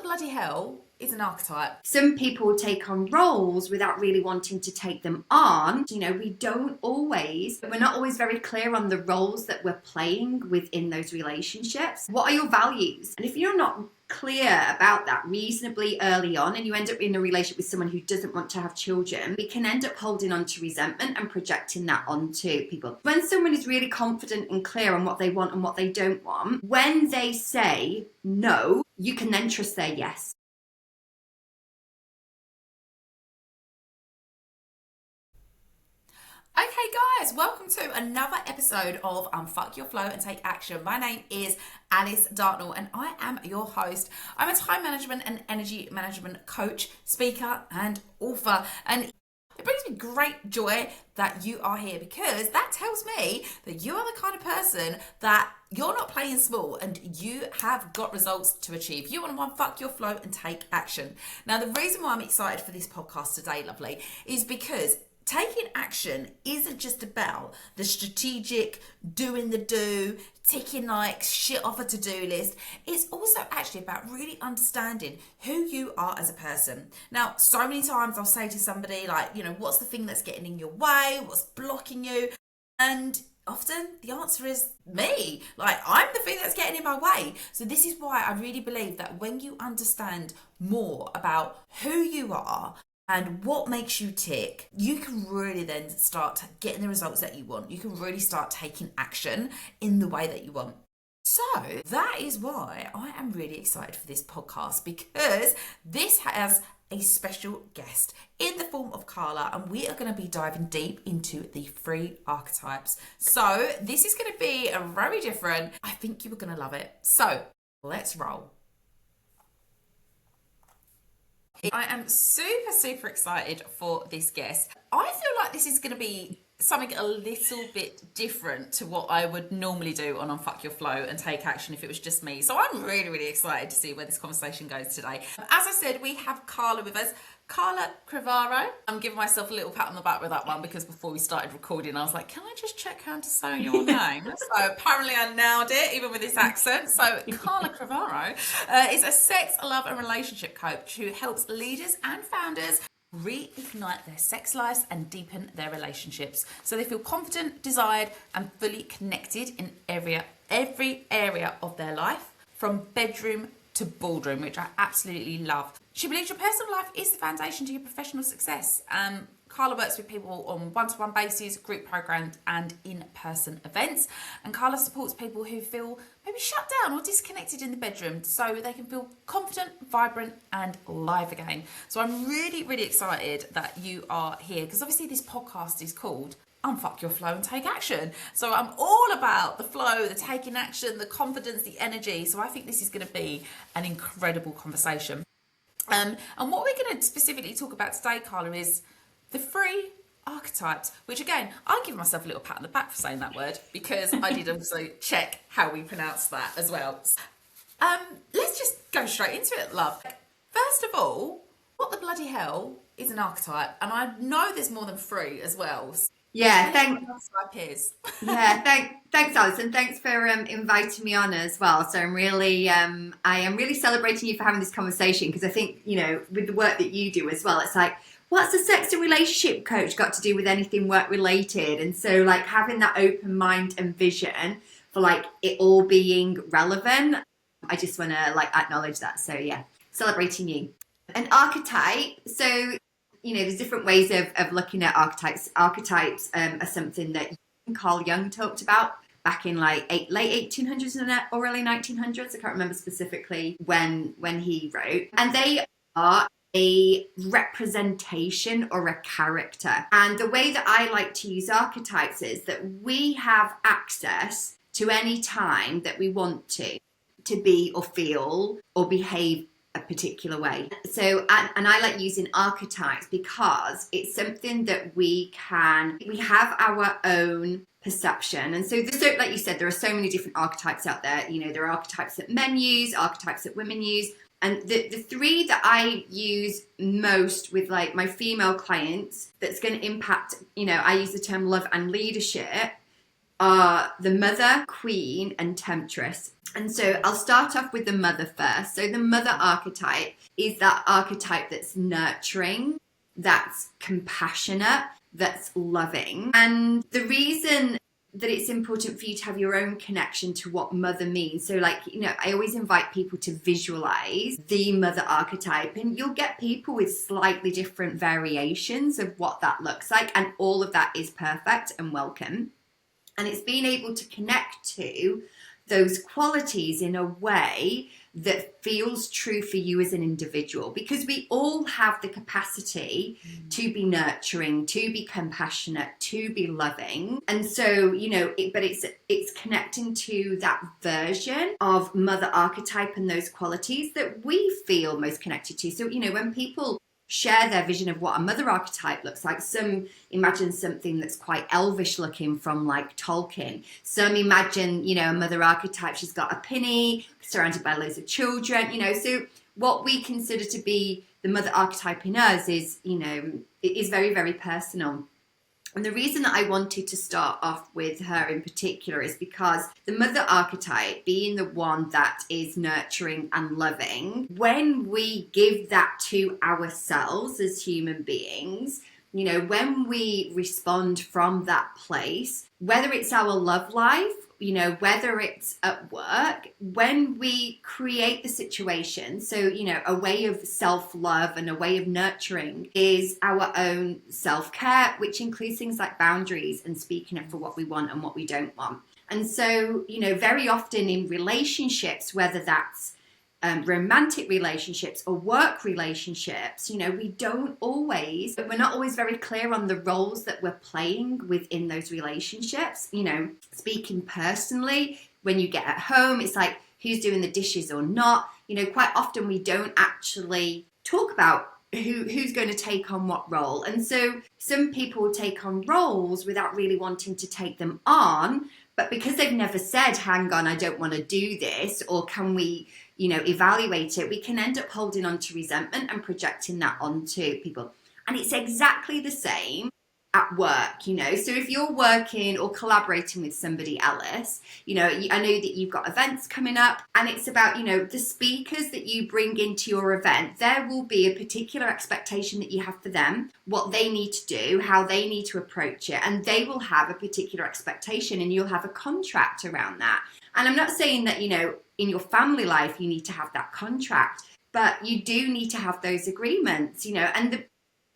bloody hell is an archetype? Some people take on roles without really wanting to take them on. You know, we're not always very clear on the roles that we're playing within those relationships. What are your values? And if you're not clear about that reasonably early on and you end up in a relationship with someone who doesn't want to have children, we can end up holding on to resentment and projecting that onto people. When someone is really confident and clear on what they want and what they don't want, when they say no, you can then trust their yes. Okay guys, welcome to another episode of Unfuck Your Flow and Take Action. My name is Alice Dartnell and I am your host. I'm a time management and energy management coach, speaker and author, and it brings me great joy that you are here because that tells me that you are the kind of person that you're not playing small and you have got results to achieve. You want to unfuck your flow and take action. Now, the reason why I'm excited for this podcast today, lovely, is because taking action isn't just about the strategic doing the do, ticking like shit off a to-do list. It's also actually about really understanding who you are as a person. Now, so many times I'll say to somebody like, you know, what's the thing that's getting in your way? What's blocking you? And often the answer is me. Like, I'm the thing that's getting in my way. So this is why I really believe that when you understand more about who you are and what makes you tick, you can really then start getting the results that you want. You can really start taking action in the way that you want. So that is why I am really excited for this podcast, because this has a special guest in the form of Carla, and we are going to be diving deep into the 3 archetypes. So this is going to be a very different. I think you are going to love it. So let's roll. I am super excited for this guest. I feel like this is going to be something a little bit different to what I would normally do on Unfuck Your Flow and Take Action if it was just me. So I'm really excited to see where this conversation goes today. As I said, we have Carla with us. Carla Crivaro. I'm giving myself a little pat on the back with that one because before we started recording, I was like, can I just check how to say your name? So apparently I nailed it, even with this accent. So Carla Crivaro is a sex, love and relationship coach who helps leaders and founders reignite their sex lives and deepen their relationships so they feel confident, desired and fully connected in every area of their life, from bedroom to boardroom, which I absolutely love. She believes your personal life is the foundation to your professional success. Carla works with people on one-to-one basis, group programs and in-person events. And Carla supports people who feel maybe shut down or disconnected in the bedroom so they can feel confident, vibrant and live again. So I'm really excited that you are here, because obviously this podcast is called Unfuck Your Flow and Take Action. So I'm all about the flow, the taking action, the confidence, the energy. So I think this is going to be an incredible conversation. And what we're going to specifically talk about today, Carla, is the 3 archetypes, which again, I'll give myself a little pat on the back for saying that word because I did also check how we pronounce that as well. Let's just go straight into it, love. First of all, what the bloody hell is an archetype? And I know there's more than 3 as well. Yeah, thanks, Alison. Thanks for inviting me on as well. So I am really celebrating you for having this conversation, because I think, you know, with the work that you do as well, it's like, what's a sex and relationship coach got to do with anything work related? And so like having that open mind and vision for like it all being relevant, I just want to like acknowledge that. So yeah, celebrating you. An archetype. So, you know, there's different ways of looking at archetypes. Archetypes are something that Carl Jung talked about back in like late 1800s or early 1900s. I can't remember specifically when he wrote. And they are a representation or a character. And the way that I like to use archetypes is that we have access to any time that we want to be or feel or behave a particular way. So, and I like using archetypes because it's something that we have our own perception. And so, like you said, there are so many different archetypes out there. You know, there are archetypes that men use, archetypes that women use. And the 3 that I use most with like my female clients that's going to impact, you know, I use the term love and leadership, are the mother, queen, and temptress. And so I'll start off with the mother first. So the mother archetype is that archetype that's nurturing, that's compassionate, that's loving. And the reason that it's important for you to have your own connection to what mother means. So like, you know, I always invite people to visualize the mother archetype, and you'll get people with slightly different variations of what that looks like. And all of that is perfect and welcome. And it's being able to connect to those qualities in a way that feels true for you as an individual, because we all have the capacity to be nurturing, to be compassionate, to be loving. And so, you know, it's connecting to that version of mother archetype and those qualities that we feel most connected to. So, you know, when people share their vision of what a mother archetype looks like, some imagine something that's quite elvish looking from like Tolkien. Some imagine, you know, a mother archetype, she's got a pinny surrounded by loads of children, you know. So what we consider to be the mother archetype in us is, you know, it is very, very personal. And the reason that I wanted to start off with her in particular is because the mother archetype, being the one that is nurturing and loving, when we give that to ourselves as human beings, you know, when we respond from that place, whether it's our love life, you know, whether it's at work, when we create the situation, so, you know, a way of self-love and a way of nurturing is our own self-care, which includes things like boundaries and speaking up for what we want and what we don't want. And so, you know, very often in relationships, whether that's romantic relationships or work relationships, you know, we're not always very clear on the roles that we're playing within those relationships. You know, speaking personally, when you get at home, it's like, who's doing the dishes or not? You know, quite often we don't actually talk about who's going to take on what role. And so some people will take on roles without really wanting to take them on, but because they've never said, hang on, I don't want to do this, or can we, you know, evaluate it, we can end up holding on to resentment and projecting that onto people. And it's exactly the same at work, you know. So if you're working or collaborating with somebody else, you know, I know that you've got events coming up, and it's about, you know, the speakers that you bring into your event. There will be a particular expectation that you have for them, what they need to do, how they need to approach it, and they will have a particular expectation, and you'll have a contract around that. And I'm not saying that, you know, in your family life you need to have that contract, but you do need to have those agreements, you know. And the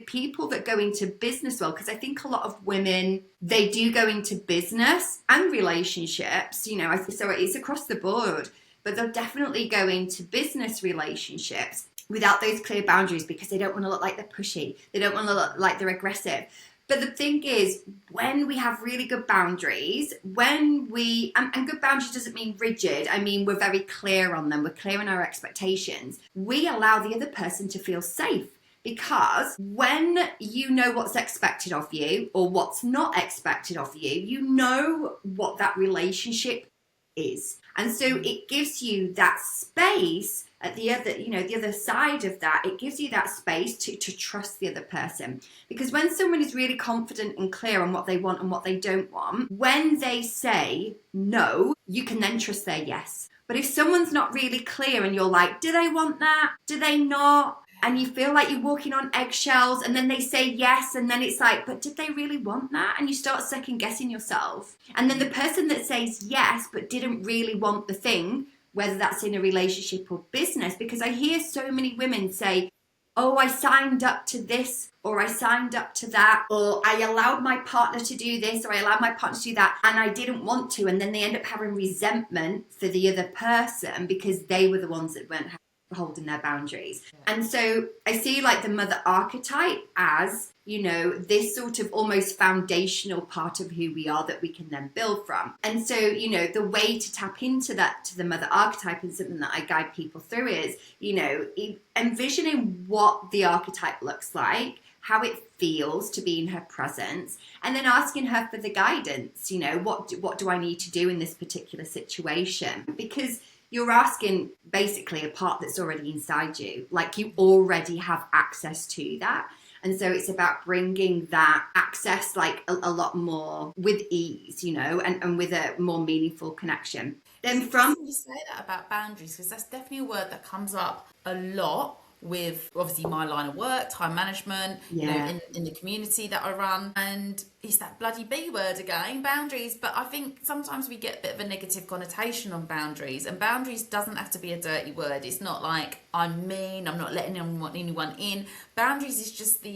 people that go into business well, because I think a lot of women, they do go into business and relationships, you know, so it's across the board, but they'll definitely go into business relationships without those clear boundaries because they don't want to look like they're pushy, they don't want to look like they're aggressive. But the thing is, when we have really good boundaries, and good boundaries doesn't mean rigid, I mean, we're very clear on them, we're clear on our expectations, we allow the other person to feel safe. Because when you know what's expected of you or what's not expected of you, you know what that relationship is. And so it gives you that space at the other side of that. It gives you that space to trust the other person. Because when someone is really confident and clear on what they want and what they don't want, when they say no, you can then trust their yes. But if someone's not really clear and you're like, do they want that? Do they not? And you feel like you're walking on eggshells, and then they say yes, and then it's like, but did they really want that? And you start second guessing yourself. And then the person that says yes, but didn't really want the thing, whether that's in a relationship or business, because I hear so many women say, oh, I signed up to this, or I signed up to that, or I allowed my partner to do this, or I allowed my partner to do that, and I didn't want to. And then they end up having resentment for the other person because they were the ones that weren't holding their boundaries. And so I see like the mother archetype as, you know, this sort of almost foundational part of who we are that we can then build from. And so, you know, the way to tap into that, to the mother archetype, and something that I guide people through is, you know, envisioning what the archetype looks like, how it feels to be in her presence, and then asking her for the guidance, you know, what do I need to do in this particular situation? Because you're asking basically a part that's already inside you, like you already have access to that. And so it's about bringing that access like a lot more with ease, you know, and with a more meaningful connection. Then from You say that about boundaries, because that's definitely a word that comes up a lot with obviously my line of work, time management, you know, yeah. in the community that I run. And it's that bloody B word again, boundaries. But I think sometimes we get a bit of a negative connotation on boundaries. And boundaries doesn't have to be a dirty word. It's not like I'm mean, I'm not letting anyone in. Boundaries is just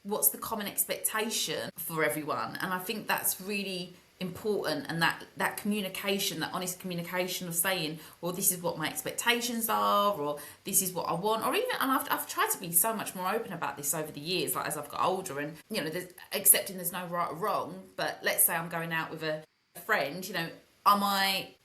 what's the common expectation for everyone. And I think that's really important, and that communication, that honest communication of saying, well, this is what my expectations are, or this is what I want, or even, and I've tried to be so much more open about this over the years, like as I've got older, and you know, accepting there's no right or wrong. But let's say I'm going out with a friend, you know,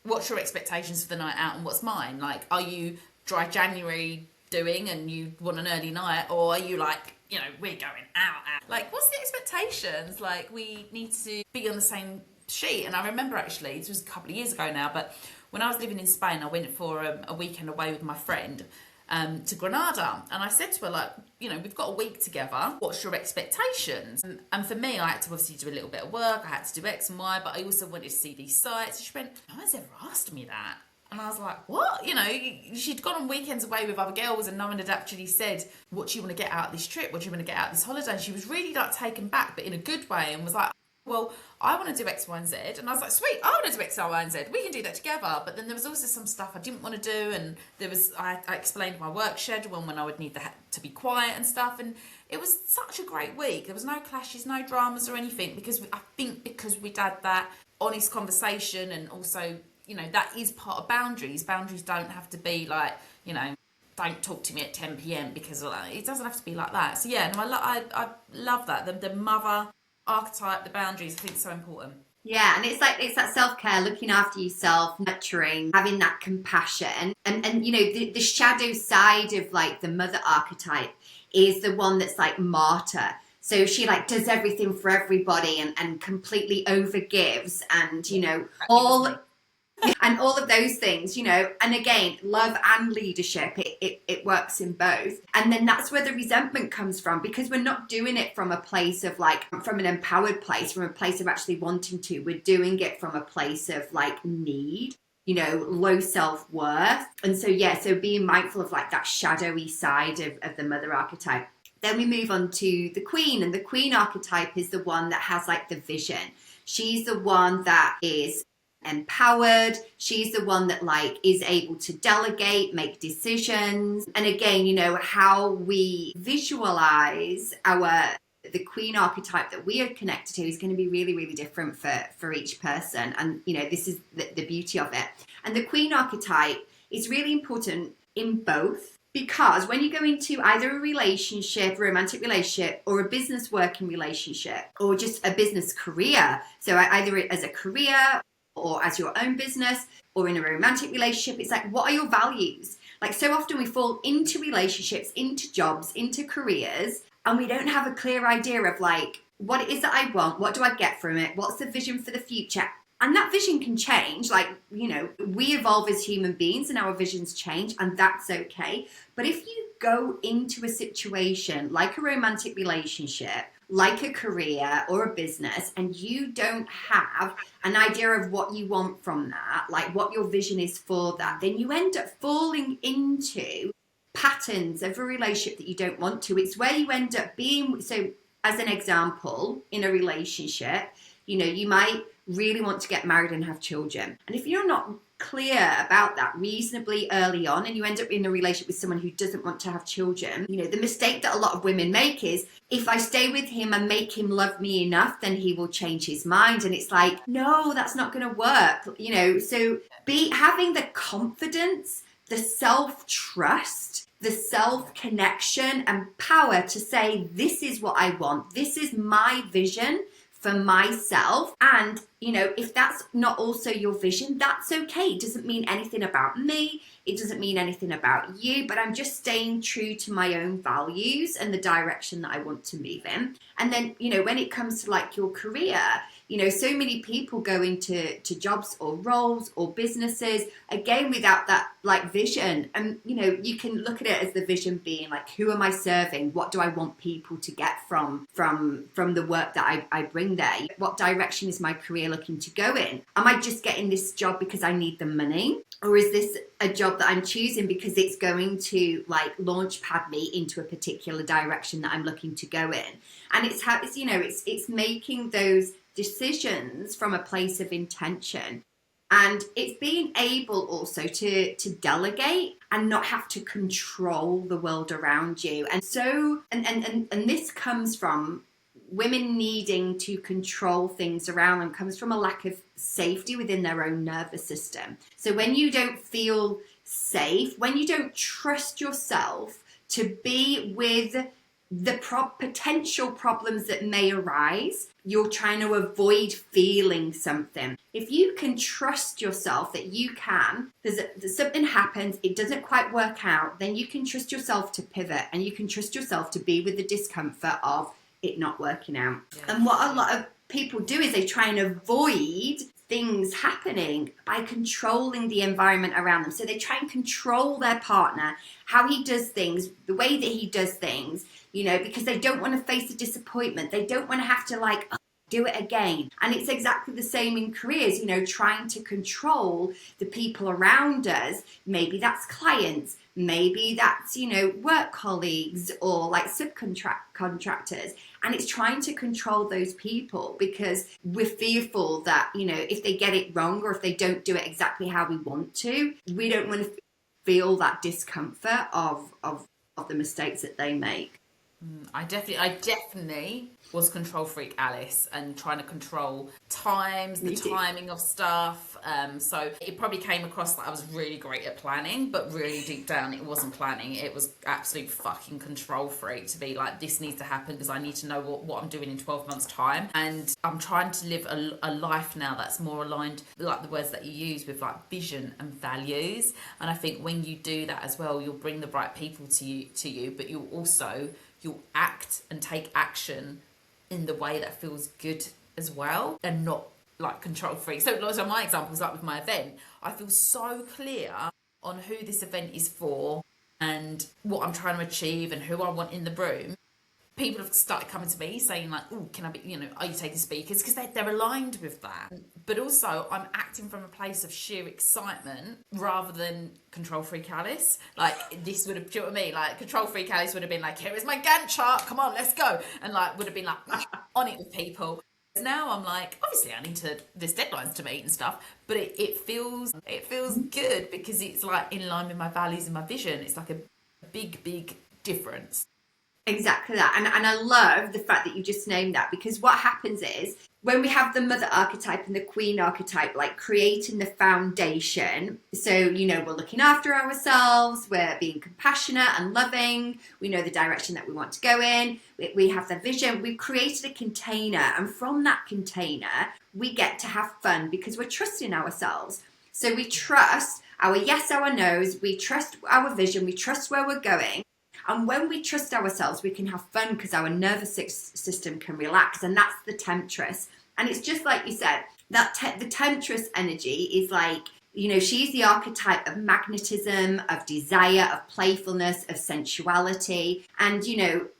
what's your expectations for the night out and what's mine? Like, are you dry January doing and you want an early night, or are you like, you know, we're going out? Like, what's the expectations? Like, we need to be on the same sheet. And I remember, actually, this was a couple of years ago now, but when I was living in Spain, I went for a weekend away with my friend to Granada, and I said to her, like, you know, we've got a week together, what's your expectations? And for me, I had to obviously do a little bit of work, I had to do X and Y, but I also wanted to see these sites. And she went, no one's ever asked me that. And I was like, what? You know, she'd gone on weekends away with other girls and no one had actually said, what do you want to get out of this trip? What do you want to get out of this holiday? And she was really like taken back, but in a good way, and was like, well, I want to do X, Y, and Z. And I was like, sweet, I want to do X, Y, and Z. We can do that together. But then there was also some stuff I didn't want to do. And I explained my work schedule and when I would need to be quiet and stuff. And it was such a great week. There was no clashes, no dramas or anything, because I think because we'd had that honest conversation, and also, you know, that is part of boundaries. Boundaries don't have to be like, you know, don't talk to me at 10 p.m. because it doesn't have to be like that. So yeah, no, I love that. The mother archetype, the boundaries, I think is so important. Yeah, and it's like it's that self-care, looking after yourself, nurturing, having that compassion. And you know, the shadow side of like the mother archetype is the one that's like martyr. So she like does everything for everybody and completely overgives, and you know, all and all of those things, you know. And again, love and leadership, it works in both. And then that's where the resentment comes from, because we're not doing it from a place of like, from an empowered place, from a place of actually wanting to. We're doing it from a place of like need, you know, low self-worth. And so yeah, so being mindful of like that shadowy side of the mother archetype. Then we move on to the queen, and the queen archetype is the one that has like the vision. She's the one that is empowered. She's the one that like is able to delegate, make decisions. And again, you know, how we visualize the queen archetype that we are connected to is going to be really, really different for each person. And you know, this is the beauty of it. And the queen archetype is really important in both, because when you go into either a relationship, a romantic relationship, or a business working relationship, or just a business career, so either as a career or as your own business, or in a romantic relationship, it's like, what are your values? Like, so often we fall into relationships, into jobs, into careers, and we don't have a clear idea of like, what it is that I want, what do I get from it, what's the vision for the future? And that vision can change. Like, you know, we evolve as human beings and our visions change, and that's okay. But if you go into a situation like a romantic relationship, like a career or a business, and you don't have an idea of what you want from that, like what your vision is for that, then you end up falling into patterns of a relationship that you don't want to. It's where you end up being. So as an example, in a relationship, you know, you might really want to get married and have children. And if you're not clear about that reasonably early on, and you end up in a relationship with someone who doesn't want to have children, you know, the mistake that a lot of women make is, if I stay with him and make him love me enough, then he will change his mind. And it's like, no, that's not going to work, you know. So having the confidence, the self-trust, the self-connection and power to say, this is what I want, this is my vision for myself. And, you know, if that's not also your vision, that's okay. It doesn't mean anything about me. It doesn't mean anything about you, but I'm just staying true to my own values and the direction that I want to move in. And then, you know, when it comes to like your career, so many people go into jobs or roles or businesses, again, without that like vision. And, you can look at it as the vision being like, who am I serving? What do I want people to get from the work that I bring there? What direction is my career looking to go in? Am I just getting this job because I need the money? Or is this a job that I'm choosing because it's going to like launch pad me into a particular direction that I'm looking to go in? And it's making those decisions from a place of intention. And it's being able also to delegate and not have to control the world around you. And so, and this comes from women needing to control things around them, comes from a lack of safety within their own nervous system. So when you don't feel safe, when you don't trust yourself to be with the potential problems that may arise, you're trying to avoid feeling something. If you can trust yourself that you can, there's something happens, it doesn't quite work out, then you can trust yourself to pivot, and you can trust yourself to be with the discomfort of it not working out. Yeah. And what a lot of people do is they try and avoid things happening by controlling the environment around them. So they try and control their partner, how he does things, the way that he does things, because they don't want to face the disappointment. They don't want to have to do it again. And it's exactly the same in careers, trying to control the people around us. Maybe that's clients, maybe that's, work colleagues or like subcontractors. And it's trying to control those people because we're fearful that, if they get it wrong or if they don't do it exactly how we want to, we don't want to feel that discomfort of the mistakes that they make. I definitely was control freak Alice, and trying to control times, the timing of stuff. So it probably came across that I was really great at planning, but really deep down it wasn't planning. It was absolute fucking control freak to be like, this needs to happen because I need to know what I'm doing in 12 months time. And I'm trying to live a life now that's more aligned, like the words that you use, with like vision and values. And I think when you do that as well, you'll bring the right people to you, but you'll act and take action in the way that feels good as well, and not like control freak. So my examples, like with my event, I feel so clear on who this event is for and what I'm trying to achieve and who I want in the room. People have started coming to me saying like, oh, can I be, are you taking speakers? Because they're aligned with that. But also I'm acting from a place of sheer excitement rather than control freak Alice. Like this would have, do you know what I mean? Like control freak Alice would have been like, here is my Gantt chart, come on, let's go. And like would have been like on it with people. Now I'm like, obviously there's deadlines to meet and stuff, but it feels good because it's like in line with my values and my vision. It's like a big difference. Exactly that. And I love the fact that you just named that, because what happens is when we have the mother archetype and the queen archetype, like creating the foundation. So, we're looking after ourselves, we're being compassionate and loving. We know the direction that we want to go in. We have the vision. We've created a container. And from that container, we get to have fun because we're trusting ourselves. So we trust our yes, our no's. We trust our vision. We trust where we're going. And when we trust ourselves, we can have fun because our nervous system can relax. And that's the Temptress. And it's just like you said, that the Temptress energy is like, she's the archetype of magnetism, of desire, of playfulness, of sensuality. And,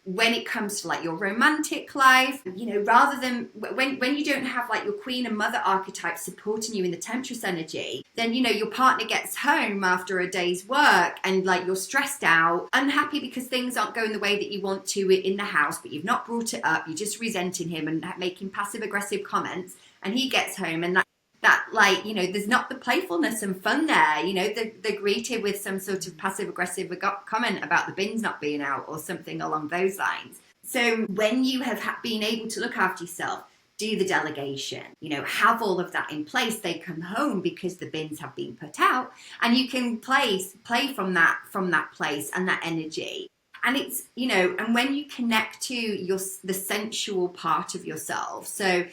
when it comes to like your romantic life, rather than when you don't have like your queen and mother archetype supporting you in the Temptress energy, then, your partner gets home after a day's work and like you're stressed out, unhappy because things aren't going the way that you want to in the house, but you've not brought it up. You're just resenting him and making passive aggressive comments. And he gets home and that like, there's not the playfulness and fun there. They're greeted with some sort of passive aggressive comment about the bins not being out or something along those lines. So when you have been able to look after yourself, do the delegation, have all of that in place, they come home because the bins have been put out, and you can play from that place and that energy. And it's, and when you connect to the sensual part of yourself, so,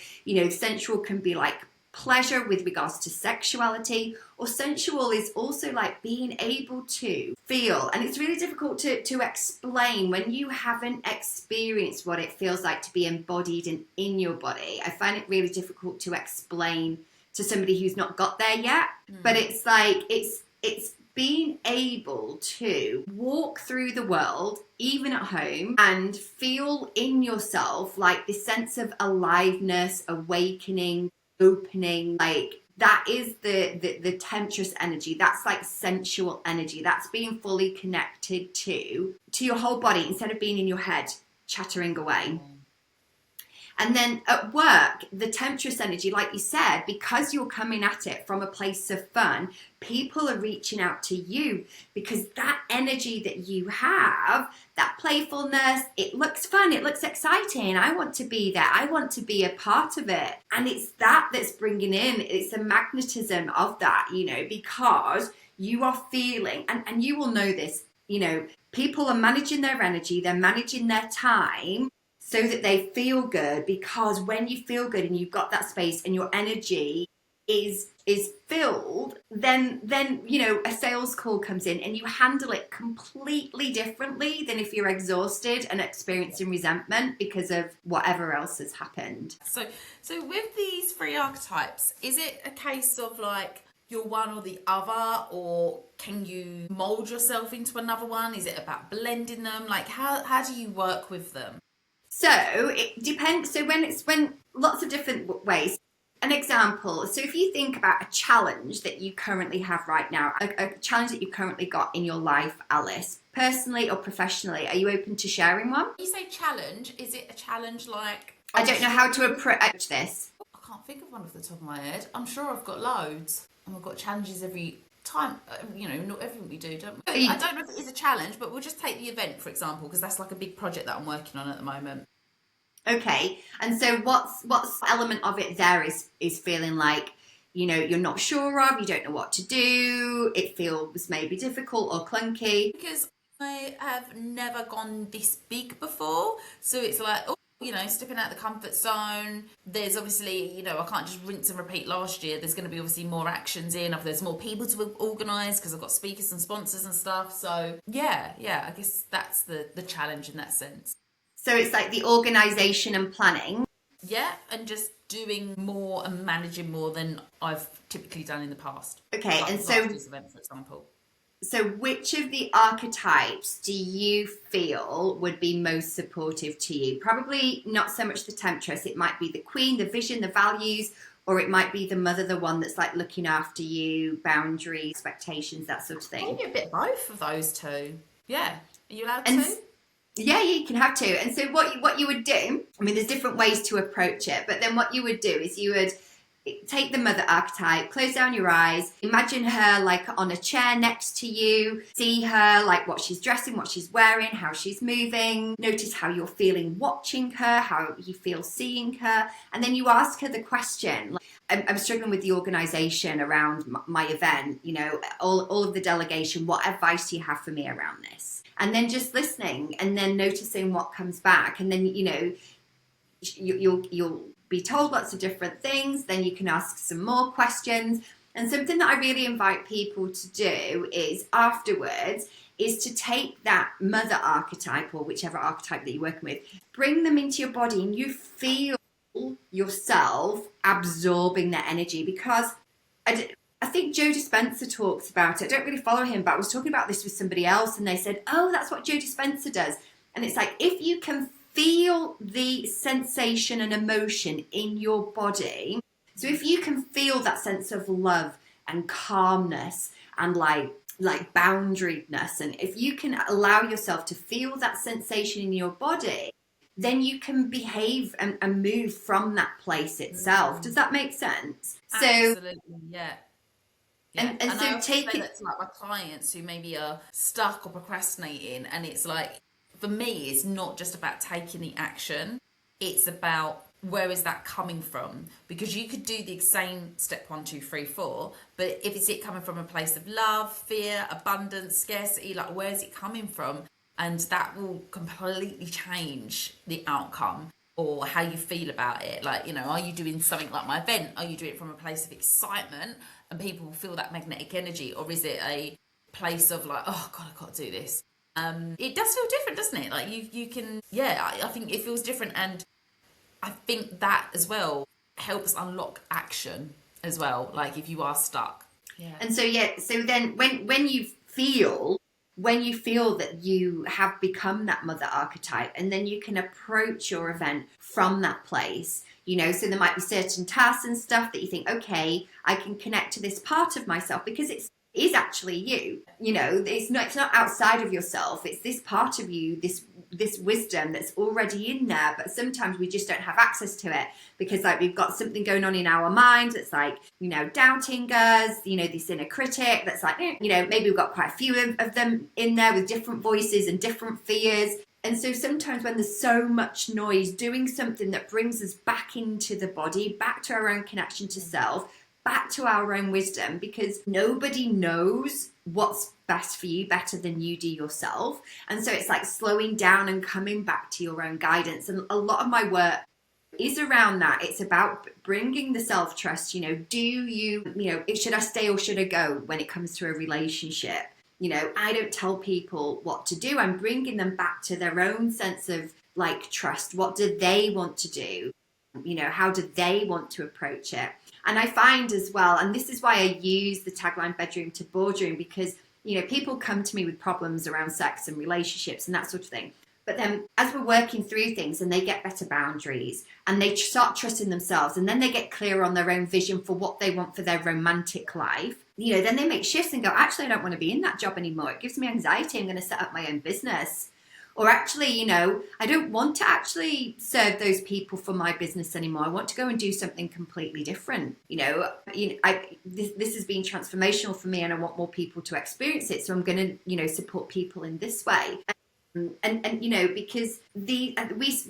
sensual can be like pleasure with regards to sexuality, or sensual is also like being able to feel. And it's really difficult to explain when you haven't experienced what it feels like to be embodied and in your body. I find it really difficult to explain to somebody who's not got there yet. But it's like, it's being able to walk through the world, even at home, and feel in yourself like this sense of aliveness, awakening, opening. Like that is the Temptress energy. That's like sensual energy. That's being fully connected to your whole body instead of being in your head chattering away. And then at work, the Temptress energy, like you said, because you're coming at it from a place of fun, people are reaching out to you because that energy that you have, that playfulness, it looks fun, it looks exciting. I want to be there. I want to be a part of it. And it's that that's bringing in, it's the magnetism of that, you know, because you are feeling, and you will know this, you know, people are managing their energy, they're managing their time, so that they feel good, because when you feel good and you've got that space and your energy is filled, then you know, a sales call comes in and you handle it completely differently than if you're exhausted and experiencing resentment because of whatever else has happened. So with these 3 archetypes, is it a case of like you're one or the other, or can you mold yourself into another one? Is it about blending them? Like how do you work with them? So it depends. So when lots of different ways. An example. So if you think about a challenge that you currently have right now, a challenge that you currently got in your life, Alice, personally or professionally, are you open to sharing one? When you say challenge, is it a challenge like... I don't know how to approach this. I can't think of one off the top of my head. I'm sure I've got loads. And we've got challenges every time. You know, not everything we do, don't we? I don't know if it is a challenge, but we'll just take the event, for example, because that's like a big project that I'm working on at the moment. Okay, and so what's element of it there is feeling like, you know, you're not sure of, you don't know what to do, it feels maybe difficult or clunky. Because I have never gone this big before, so it's like, oh, you know, stepping out of the comfort zone. There's obviously, you know, I can't just rinse and repeat last year. There's going to be obviously more actions in. There's more people to organise because I've got speakers and sponsors and stuff. So yeah, I guess that's the challenge in that sense. So it's like the organisation and planning. Yeah, and just doing more and managing more than I've typically done in the past. Okay, like and so last year's event, for example. So which of the archetypes do you feel would be most supportive to you? Probably not so much the Temptress. It might be the Queen, the vision, the values, or it might be the Mother, the one that's like looking after you, boundaries, expectations, that sort of thing. Maybe a bit both of those two. Yeah. Are you allowed to? Yeah, you can have to. And so what you would do, I mean, there's different ways to approach it, but then what you would do is you would take the Mother archetype, close down your eyes, imagine her like on a chair next to you, see her like what she's dressing, what she's wearing, how she's moving, notice how you're feeling watching her, how you feel seeing her, and then you ask her the question, like, I'm struggling with the organisation around my event, you know, all of the delegation, what advice do you have for me around this? And then just listening and then noticing what comes back. And then, you know, you'll be told lots of different things. Then you can ask some more questions. And something that I really invite people to do is afterwards is to take that Mother archetype or whichever archetype that you're working with, bring them into your body and you feel yourself absorbing their energy. Because I think Joe Dispenza talks about it. I don't really follow him, but I was talking about this with somebody else and they said, oh, that's what Joe Dispenza does. And it's like, if you can feel the sensation and emotion in your body, so if you can feel that sense of love and calmness and like boundariness, and if you can allow yourself to feel that sensation in your body, then you can behave and move from that place itself. Does that make sense? Absolutely, yeah. Yeah. And so I take say that to like my clients who maybe are stuck or procrastinating, and it's like, for me, it's not just about taking the action, it's about where is that coming from? Because you could do the same step 1, 2, 3, 4, but if it's it coming from a place of love, fear, abundance, scarcity, like where is it coming from? And that will completely change the outcome. or how you feel about it. Like, you know, are you doing something like my event? Are you doing it from a place of excitement and people feel that magnetic energy? Or is it a place of like, oh God, I can't do this? It does feel different, doesn't it? Like you can, yeah, I think it feels different. And I think that as well helps unlock action as well. Like if you are stuck. Yeah. And so, so then when you feel that you have become that mother archetype, and then you can approach your event from that place, you know, so there might be certain tasks and stuff that you think, okay, I can connect to this part of myself because it is actually you. You know, it's not outside of yourself. It's this part of you, this wisdom that's already in there, but sometimes we just don't have access to it because like we've got something going on in our mind that's like, you know, doubting us, you know, this inner critic that's like, you know, maybe we've got quite a few of them in there with different voices and different fears. And so sometimes when there's so much noise, doing something that brings us back into the body, back to our own connection to self, back to our own wisdom, because nobody knows what's best for you better than you do yourself. And so it's like slowing down and coming back to your own guidance. And a lot of my work is around that. It's about bringing the self-trust. You know, do you know, should I stay or should I go when it comes to a relationship? You know, I don't tell people what to do. I'm bringing them back to their own sense of like trust. What do they want to do? You know, how do they want to approach it? And I find as well, and this is why I use the tagline bedroom to boardroom, because, you know, people come to me with problems around sex and relationships and that sort of thing. But then as we're working through things and they get better boundaries and they start trusting themselves and then they get clear on their own vision for what they want for their romantic life, you know, then they make shifts and go, actually, I don't want to be in that job anymore. It gives me anxiety. I'm going to set up my own business. Or actually, you know, I don't want to actually serve those people for my business anymore. I want to go and do something completely different. You know, this has been transformational for me and I want more people to experience it. So I'm going to, you know, support people in this way. And you know, because we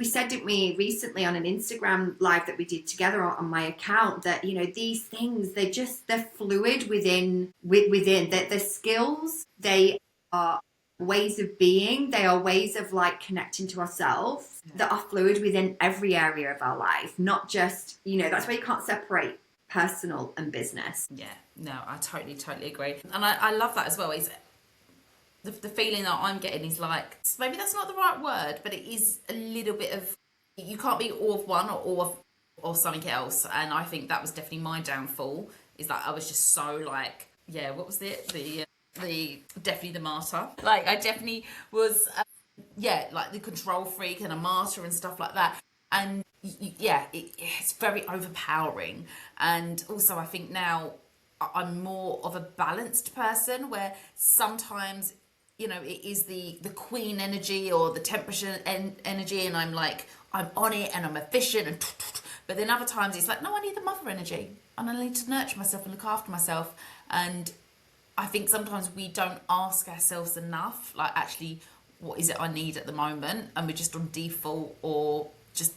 said, didn't we, recently on an Instagram live that we did together on my account, that, you know, these things, they're fluid within that the skills, they are ways of being, they are ways of like connecting to ourselves that are fluid within every area of our life, not just, you know, that's why you can't separate personal and business. Yeah, no, I totally agree. And I love that as well. Is the feeling that I'm getting is like, maybe that's not the right word, but it is a little bit of, you can't be all of one or all of something else. And I think that was definitely my downfall, is that I was just so like, yeah, what was it? The definitely the martyr. Like I definitely was, like the control freak and a martyr and stuff like that. And it's very overpowering. And also I think now I'm more of a balanced person, where sometimes, you know, it is the queen energy or the Temptress energy, and I'm like, I'm on it and I'm efficient, and but then other times it's like, no, I need the mother energy and I need to nurture myself and look after myself. And I think sometimes we don't ask ourselves enough, like, actually, what is it I need at the moment? And we're just on default or just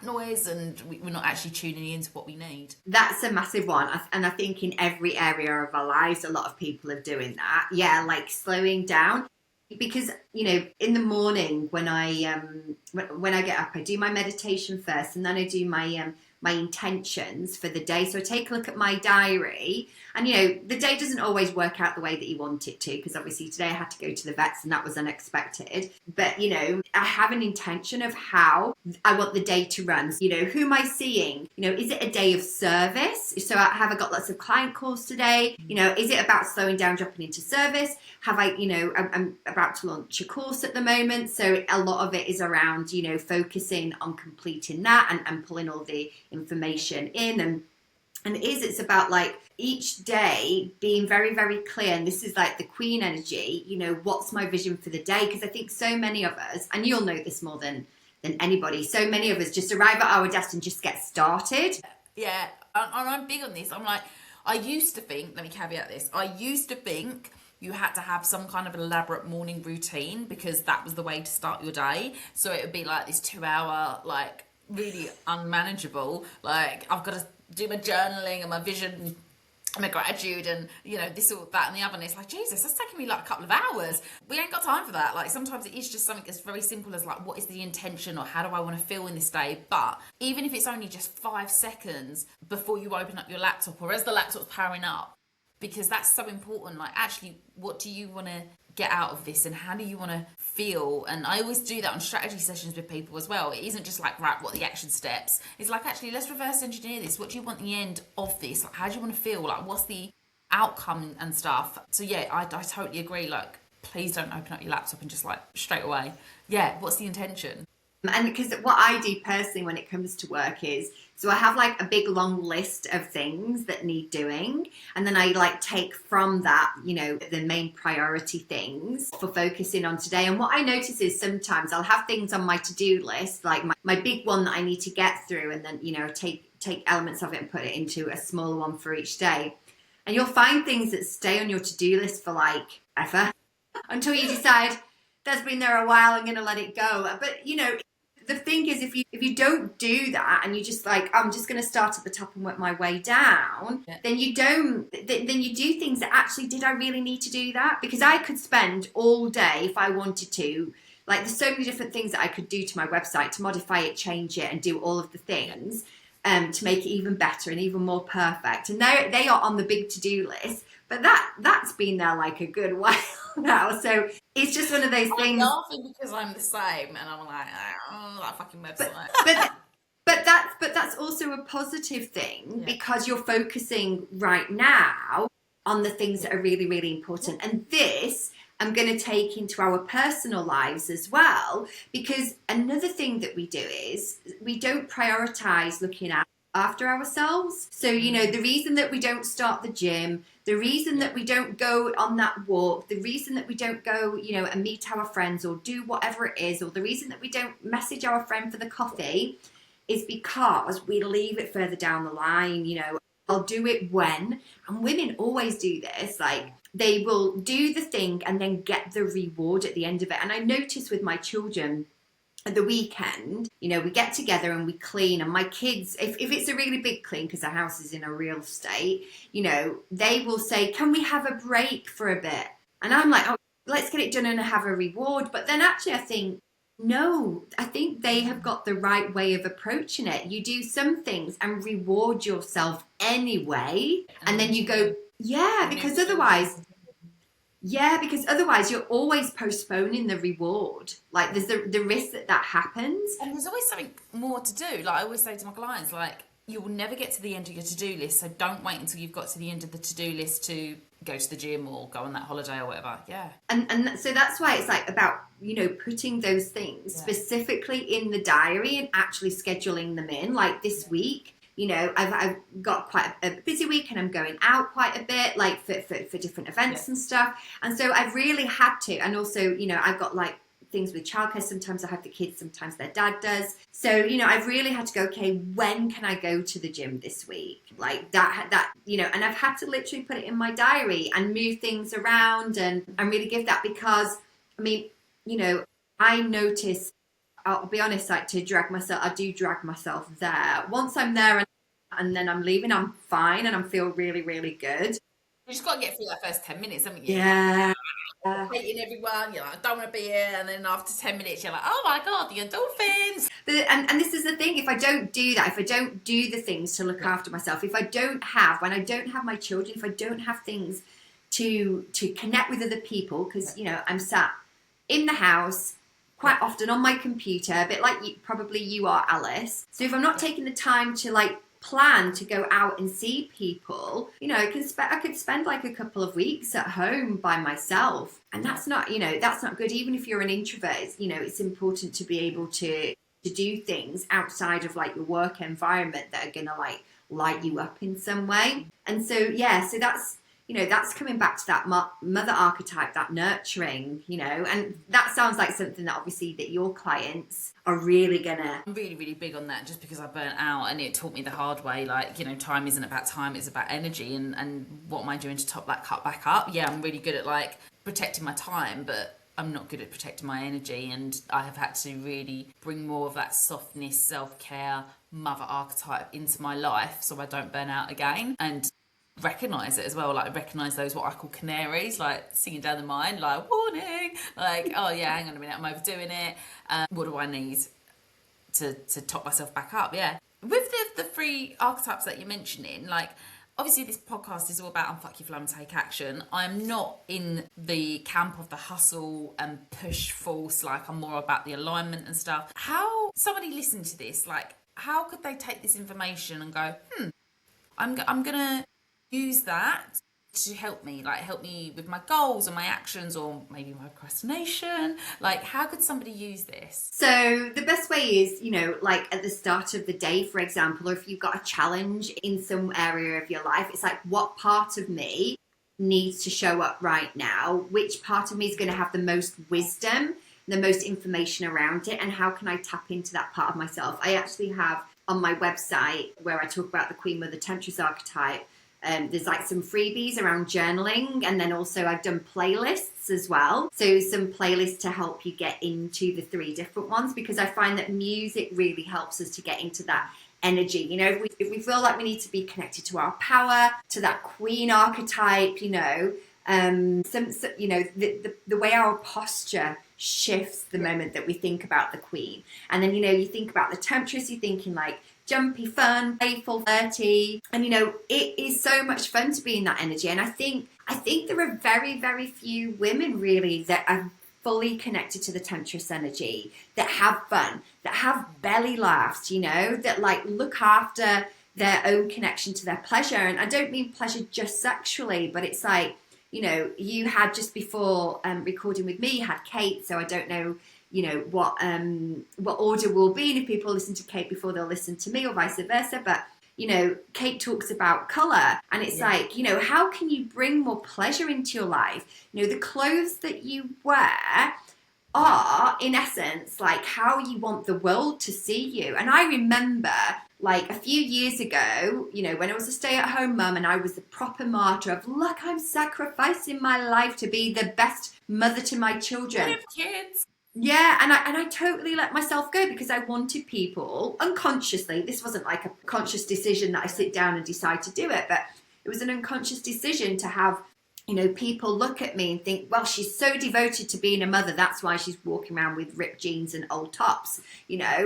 noise, and we're not actually tuning into what we need. That's a massive one. And I think in every area of our lives, a lot of people are doing that. Yeah, like slowing down. Because, you know, in the morning when I get up, I do my meditation first, and then I do my intentions for the day. So I take a look at my diary, and, you know, the day doesn't always work out the way that you want it to, because obviously today I had to go to the vets and that was unexpected. But, you know, I have an intention of how I want the day to run. So, you know, who am I seeing? You know, is it a day of service? So have I got lots of client calls today? You know, is it about slowing down, dropping into service? Have I, you know, I'm about to launch a course at the moment. So a lot of it is around, you know, focusing on completing that and pulling all the information in. And it's about like each day being very, very clear. And this is like the queen energy, you know, what's my vision for the day? Because I think so many of us, and you'll know this more than anybody, so many of us just arrive at our desk and just get started. Yeah, and I'm big on this. I'm like, I used to think, let me caveat this, I used to think you had to have some kind of elaborate morning routine because that was the way to start your day. So it would be like this 2-hour, like really unmanageable, like I've got to do my journaling and my vision my gratitude and, you know, this or that and the other. And it's like, Jesus, that's taking me like a couple of hours. We ain't got time for that. Like, sometimes it is just something as very simple as like, what is the intention, or how do I want to feel in this day? But even if it's only just 5 seconds before you open up your laptop or as the laptop's powering up, because that's so important. Like, actually, what do you want to get out of this, and how do you want to feel? And I always do that on strategy sessions with people as well. It isn't just like, right, what are the action steps? It's like, actually, let's reverse engineer this. What do you want the end of this? Like, how do you want to feel? Like, what's the outcome and stuff? So yeah, I totally agree. Like, please don't open up your laptop and just like straight away, yeah, what's the intention? And because what I do personally when it comes to work is, so I have like a big long list of things that need doing. And then I like take from that, you know, the main priority things for focusing on today. And what I notice is sometimes I'll have things on my to-do list, like my big one that I need to get through, and then, you know, take elements of it and put it into a smaller one for each day. And you'll find things that stay on your to-do list for like ever until you decide that's been there a while, I'm going to let it go. But, you know, the thing is, if you don't do that and you just like, I'm just going to start at the top and work my way down, then you don't, then you do things that actually, did I really need to do that? Because I could spend all day if I wanted to, like there's so many different things that I could do to my website to modify it, change it, and do all of the things to make it even better and even more perfect. And they are on the big to-do list, but that's been there like a good while now. So it's just one of those things. I'm laughing because I'm the same, and I'm like, oh, that fucking website. But that's also a positive thing, because you're focusing right now on the things that are really, really important. And this I'm going to take into our personal lives as well, because another thing that we do is we don't prioritize looking after ourselves. So, you know, the reason that we don't start the gym, the reason that we don't go on that walk, the reason that we don't go, you know, and meet our friends or do whatever it is, or the reason that we don't message our friend for the coffee is because we leave it further down the line. You know, I'll do it when, and women always do this, like they will do the thing and then get the reward at the end of it. And I notice with my children, at the weekend, you know, we get together and we clean, and my kids, if it's a really big clean because the house is in a real state, you know, they will say, can we have a break for a bit? And I'm like, oh, let's get it done and have a reward. But then actually I think, no, I think they have got the right way of approaching it. You do some things and reward yourself anyway, and then you go, because otherwise you're always postponing the reward. Like there's the risk that happens. And there's always something more to do. Like I always say to my clients, like, you will never get to the end of your to-do list, so don't wait until you've got to the end of the to-do list to go to the gym or go on that holiday or whatever. And so that's why it's like about, you know, putting those things specifically in the diary and actually scheduling them in. Like this week, you know, I've got quite a busy week and I'm going out quite a bit, like for different events and stuff. And so I've really had to, and also, you know, I've got like things with childcare. Sometimes I have the kids, sometimes their dad does. So, you know, I've really had to go, okay, when can I go to the gym this week? Like that, you know, and I've had to literally put it in my diary and move things around and really give that, because, I mean, you know, I notice, I'll be honest, like I do drag myself there. Once I'm there and then I'm leaving, I'm fine and I feel really, really good. You just got to get through that first 10 minutes, haven't you? Yeah. Hating everyone, you're like, I don't want to be here, and then after 10 minutes you're like, oh my god, the endorphins. And this is the thing, if I don't do that, if I don't do the things to look after myself, when I don't have my children, if I don't have things to connect with other people, because you know, I'm sat in the house quite often on my computer, a bit like you are, Alice. So if I'm not taking the time to like plan to go out and see people, you know, I could spend like a couple of weeks at home by myself, and that's not, you know, that's not good. Even if you're an introvert, you know, it's important to be able to do things outside of like your work environment that are gonna like light you up in some way. And so so that's, you know, that's coming back to that mother archetype, that nurturing, you know, and that sounds like something that obviously that your clients are really gonna. I'm really, really big on that, just because I burnt out and it taught me the hard way. Like, you know, time isn't about time, it's about energy, and what am I doing to top that cut back up? Yeah, I'm really good at like protecting my time, but I'm not good at protecting my energy, and I have had to really bring more of that softness, self-care, mother archetype into my life so I don't burn out again. And recognize it as well, like recognize those what I call canaries, like singing down the mind, like warning, like, oh yeah, hang on a minute, I'm overdoing it. What do I need to top myself back up? Yeah. With the three archetypes that you're mentioning, like obviously this podcast is all about unfuck your flow and take action. I'm not in the camp of the hustle and push force, like I'm more about the alignment and stuff. How somebody listening to this, like how could they take this information and go, I'm gonna use that to help me, like help me with my goals and my actions, or maybe my procrastination? Like how could somebody use this? So the best way is, like at the start of the day, for example, or if you've got a challenge in some area of your life, it's like, what part of me needs to show up right now? Which part of me is going to have the most wisdom, the most information around it, and how can I tap into that part of myself? I actually have on my website where I talk about the Queen Mother Temptress archetype. There's like some freebies around journaling, and then also I've done playlists as well. So some playlists to help you get into the three different ones, because I find that music really helps us to get into that energy. If we feel like we need to be connected to our power, to that queen archetype, the way our posture shifts the moment that we think about the queen. And then, you think about the temptress, you're thinking like jumpy, fun, playful, flirty. And, it is so much fun to be in that energy. And I think there are very, very few women really that are fully connected to the temptress energy, that have fun, that have belly laughs, that like look after their own connection to their pleasure. And I don't mean pleasure just sexually, but it's like, you had just before recording with me, you had Kate, so I don't know, what order will be, and if people listen to Kate before they'll listen to me, or vice versa. But Kate talks about color, and it's like, how can you bring more pleasure into your life? The clothes that you wear are in essence like how you want the world to see you. And I remember like a few years ago, when I was a stay-at-home mum and I was the proper martyr of, look, I'm sacrificing my life to be the best mother to my children. Kids. Yeah, and I totally let myself go because I wanted people unconsciously. This wasn't like a conscious decision that I sit down and decide to do it, but it was an unconscious decision to have, people look at me and think, well, she's so devoted to being a mother, that's why she's walking around with ripped jeans and old tops,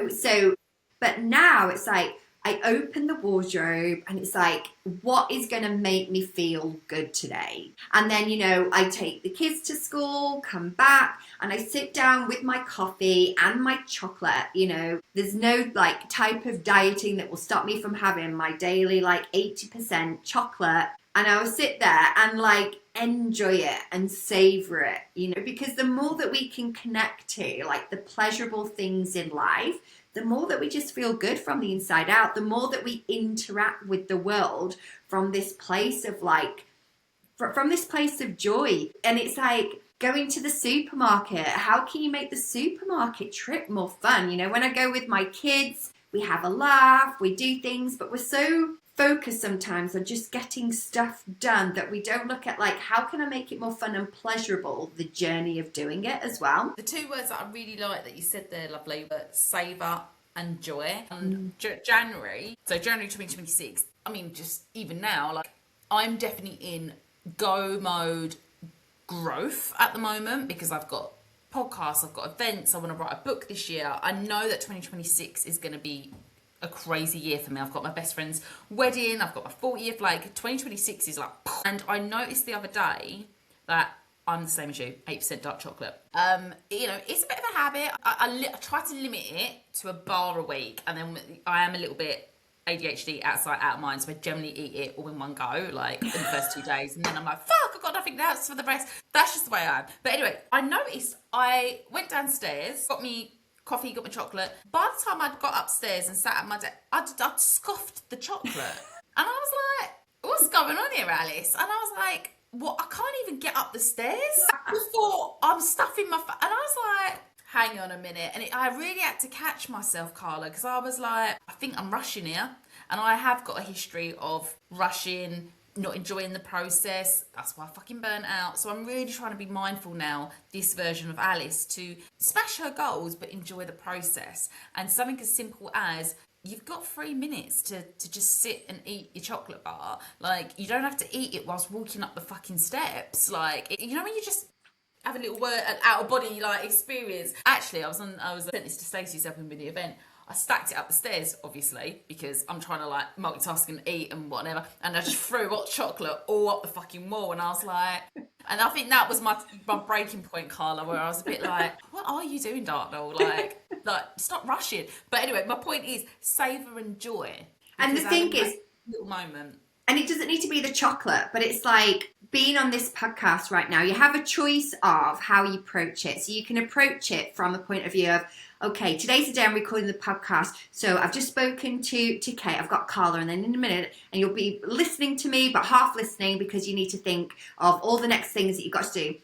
So, but now it's like, I open the wardrobe and it's like, what is going to make me feel good today? And then, I take the kids to school, come back, and I sit down with my coffee and my chocolate. There's no like type of dieting that will stop me from having my daily like 80% chocolate. And I will sit there and like enjoy it and savor it, because the more that we can connect to like the pleasurable things in life, the more that we just feel good from the inside out, the more that we interact with the world from this place of like, from this place of joy. And it's like going to the supermarket. How can you make the supermarket trip more fun? When I go with my kids, we have a laugh, we do things, but we're so focused sometimes on just getting stuff done that we don't look at like, how can I make it more fun and pleasurable, the journey of doing it as well. The two words that I really like that you said there, lovely, were savour and joy. And January 2026, I mean, just even now, like I'm definitely in go mode growth at the moment, because I've got podcasts, I've got events, I want to write a book this year. I know that 2026 is going to be a crazy year for me. I've got my best friend's wedding, I've got my 40th, like 2026 is like, and I noticed the other day that I'm the same as you, 8% dark chocolate. It's a bit of a habit. I try to limit it to a bar a week, and then I am a little bit ADHD, outside, out of mind, so I generally eat it all in one go, like in the first 2 days, and then I'm like, fuck, I've got nothing else for the rest. That's just the way I am. But anyway, I noticed I went downstairs, got me coffee, got my chocolate. By the time I'd got upstairs and sat at my desk, I'd scoffed the chocolate. And I was like, what's going on here, Alice? And I was like, what? I can't even get up the stairs before I'm stuffing my... And I was like, hang on a minute. And I really had to catch myself, Carla, because I was like, I think I'm rushing here. And I have got a history of rushing, not enjoying the process. That's why I fucking burnt out. So I'm really trying to be mindful now, this version of Alice, to smash her goals but enjoy the process. And something as simple as you've got 3 minutes to just sit and eat your chocolate bar. Like, you don't have to eat it whilst walking up the fucking steps. Like, you know, when you just have a little word, an out of body like experience. Actually, I was sent this to Stacey's helping with the event. I stacked it up the stairs, obviously, because I'm trying to like multitask and eat and whatever. And I just threw hot chocolate all up the fucking wall. And I was like, and I think that was my breaking point, Carla, where I was a bit like, what are you doing, Dartnell? Like stop rushing. But anyway, my point is savour and joy. And the thing is, little moment. And it doesn't need to be the chocolate, but it's like being on this podcast right now, you have a choice of how you approach it. So you can approach it from the point of view of, okay, today's the day I'm recording the podcast. So I've just spoken to Kate, I've got Carla, and then in a minute, and you'll be listening to me, but half listening because you need to think of all the next things that you've got to do.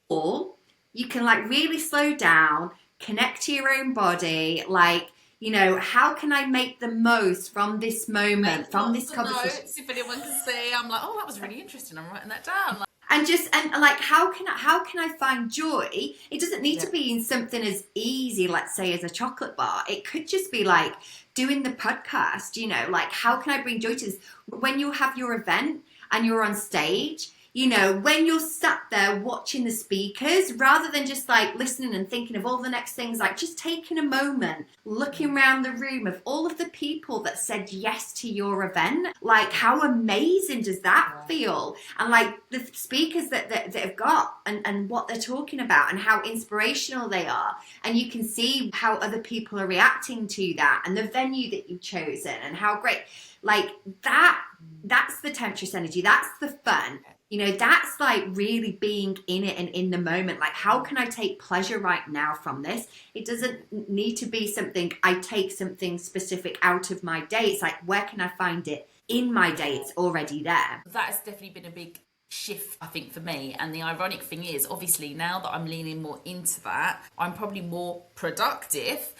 Or you can like really slow down, connect to your own body, like, you know, how can I make the most from this moment, from this conversation? Notes, if anyone can see, I'm like, oh, that was really interesting. I'm writing that down. Like, and like, how can I find joy? It doesn't need to be in something as easy, let's say, as a chocolate bar. It could just be like doing the podcast. You know, like, how can I bring joy to this? When you have your event and you're on stage, you know, when you're sat there watching the speakers, rather than just like listening and thinking of all the next things, like just taking a moment, looking around the room of all of the people that said yes to your event, like how amazing does that feel? And like the speakers that have got and what they're talking about and how inspirational they are. And you can see how other people are reacting to that and the venue that you've chosen and how great, like that's the Temptress energy. That's the fun. You know, that's like really being in it and in the moment. Like, how can I take pleasure right now from this? It doesn't need to be something, I take something specific out of my day. It's like, where can I find it in my day? It's already there. That has definitely been a big shift, I think, for me. And the ironic thing is, obviously, now that I'm leaning more into that, I'm probably more productive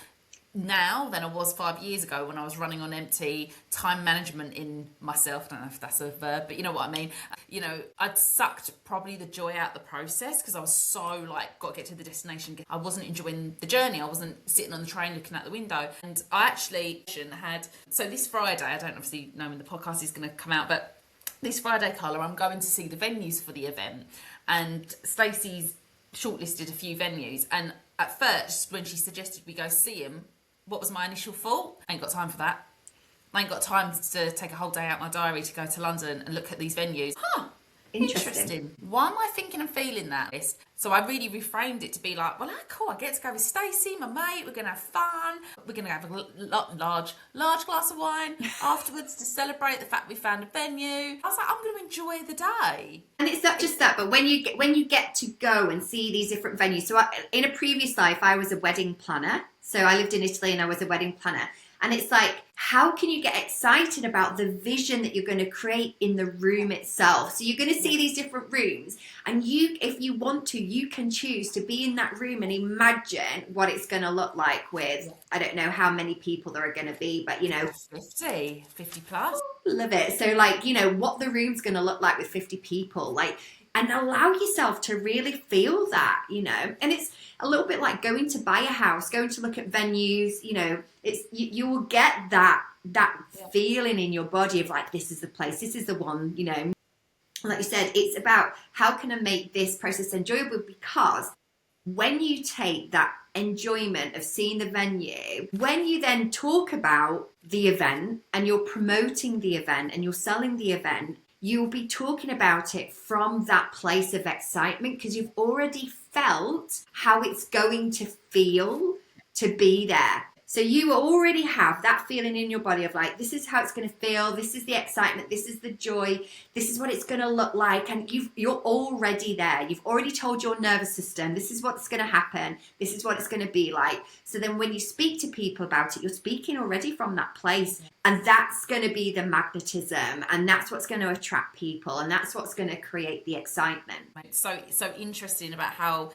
now than I was 5 years ago when I was running on empty. Time management in myself, I don't know if that's a verb, but you know what I mean. You know, I'd sucked probably the joy out the process because I was so like, got to get to the destination. I wasn't enjoying the journey. I wasn't sitting on the train looking out the window. And I actually had, so this Friday, I don't obviously know when the podcast is going to come out, but this Friday, Carla, I'm going to see the venues for the event. And Stacey's shortlisted a few venues. And at first, when she suggested we go see them, what was my initial thought? I ain't got time for that. I ain't got time to take a whole day out my diary to go to London and look at these venues. Interesting. Why am I thinking and feeling that? So I really reframed it to be like, well, cool, I get to go with Stacey, my mate, we're going to have fun. We're going to have a large glass of wine afterwards to celebrate the fact we found a venue. I was like, I'm going to enjoy the day. And it's not just that, but when you get to go and see these different venues. So in a previous life, I was a wedding planner. So I lived in Italy and I was a wedding planner. And it's like, how can you get excited about the vision that you're going to create in the room itself? So you're going to see these different rooms, and you, if you want to, you can choose to be in that room and imagine what it's going to look like with, I don't know how many people there are going to be, but you know, 50 plus. Love it. So like, you know, what the room's going to look like with 50 people, like, and allow yourself to really feel that, you know. And it's a little bit like going to buy a house, going to look at venues, you know, it's you will get that feeling in your body of like, this is the place, this is the one, you know. Like you said, it's about how can I make this process enjoyable, because when you take that enjoyment of seeing the venue, when you then talk about the event and you're promoting the event and you're selling the event, you'll be talking about it from that place of excitement because you've already felt how it's going to feel to be there. So you already have that feeling in your body of like, this is how it's going to feel. This is the excitement. This is the joy. This is what it's going to look like. And you're already there. You've already told your nervous system, this is what's going to happen. This is what it's going to be like. So then when you speak to people about it, you're speaking already from that place. And that's going to be the magnetism. And that's what's going to attract people. And that's what's going to create the excitement. So interesting about how,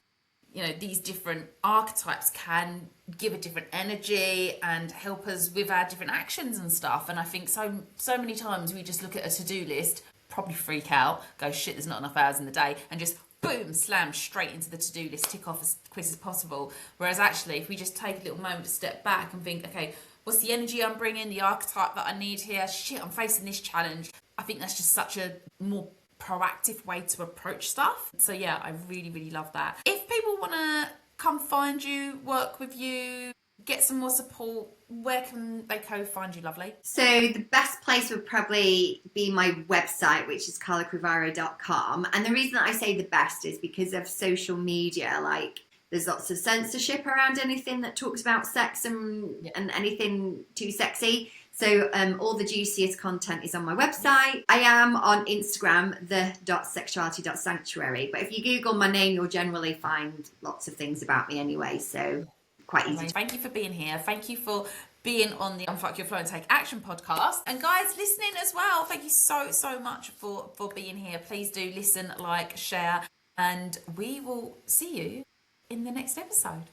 you know, these different archetypes can give a different energy and help us with our different actions and stuff. And I think so many times we just look at a to-do list, probably freak out, go, shit, there's not enough hours in the day, and just boom, slam straight into the to-do list, tick off as quick as possible. Whereas actually, if we just take a little moment to step back and think, okay, what's the energy I'm bringing, the archetype that I need here. Shit, I'm facing this challenge. I think that's just such a more proactive way to approach stuff. So yeah, I really, really love that. If people want to come find you, work with you, get some more support, where can they go find you, lovely? So the best place would probably be my website, which is carlacrivaro.com. And the reason that I say the best is because of social media. Like, there's lots of censorship around anything that talks about sex and anything too sexy. So all the juiciest content is on my website. I am on Instagram, the.sexuality.sanctuary. But if you Google my name, you'll generally find lots of things about me anyway. So quite easy. Thank you for being here. Thank you for being on the Unfuck Your Flow and Take Action podcast. And guys listening as well, thank you so, so much for being here. Please do listen, like, share, and we will see you in the next episode.